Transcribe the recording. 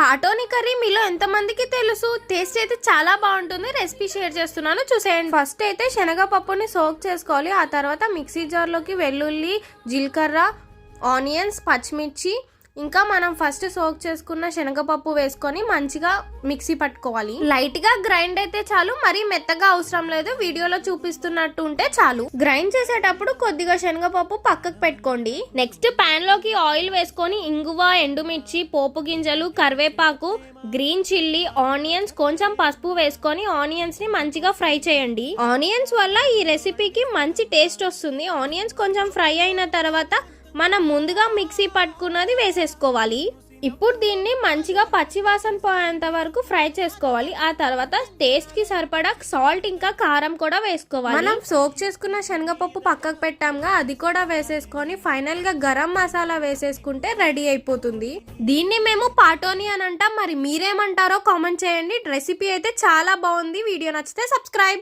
పాటోని curry మీలో ఎంతమందికి తెలుసు? టేస్ట్ అయితే చాలా బాగుంటుంది. రెసిపీ షేర్ చేస్తున్నాను, చూసేయండి. ఫస్ట్ అయితే శనగపప్పుని సోక్ చేసుకోవాలి. ఆ తర్వాత మిక్సీ జార్లోకి వెల్లుల్లి, జీలకర్ర, ఆనియన్స్, పచ్చిమిర్చి, ఇంకా మనం ఫస్ట్ సోక్ చేసుకున్న శనగపప్పు వేసుకొని మంచిగా మిక్సీ పట్టుకోవాలి. లైట్ గా గ్రైండ్ అయితే చాలు, మరీ మెత్తగా అవసరం లేదు. వీడియోలో చూపిస్తున్నట్టు ఉంటే చాలు. గ్రైండ్ చేసేటప్పుడు కొద్దిగా శనగపప్పు పక్కకు పెట్టుకోండి. నెక్స్ట్ పాన్ లోకి ఆయిల్ వేసుకొని ఇంగువ, ఎండుమిర్చి, పోపు గింజలు, కరివేపాకు, గ్రీన్ చిల్లీ, ఆనియన్స్, కొంచెం పసుపు వేసుకొని ఆనియన్స్ ని మంచిగా ఫ్రై చేయండి. ఆనియన్స్ వల్ల ఈ రెసిపీకి మంచి టేస్ట్ వస్తుంది. ఆనియన్స్ కొంచెం ఫ్రై అయిన తర్వాత మనం ముందుగా మిక్సీ పట్టుకున్నది వేసేసుకోవాలి. ఇప్పుడు దీన్ని మంచిగా పచ్చివాసన పోయేంత వరకు ఫ్రై చేసుకోవాలి. ఆ తర్వాత టేస్ట్ కి సరిపడా సాల్ట్ ఇంకా కారం కూడా వేసుకోవాలి. మనం సోక్ చేసుకున్న శనగపప్పు పక్కకు పెట్టాంగా, అది కూడా వేసేసుకొని ఫైనల్ గా గరం మసాలా వేసేసుకుంటే రెడీ అయిపోతుంది. దీన్ని మేము పాటోని అని అంటాం. మరి మీరేమంటారో కామెంట్ చేయండి. రెసిపీ అయితే చాలా బాగుంది. వీడియో నచ్చితే సబ్స్క్రైబ్.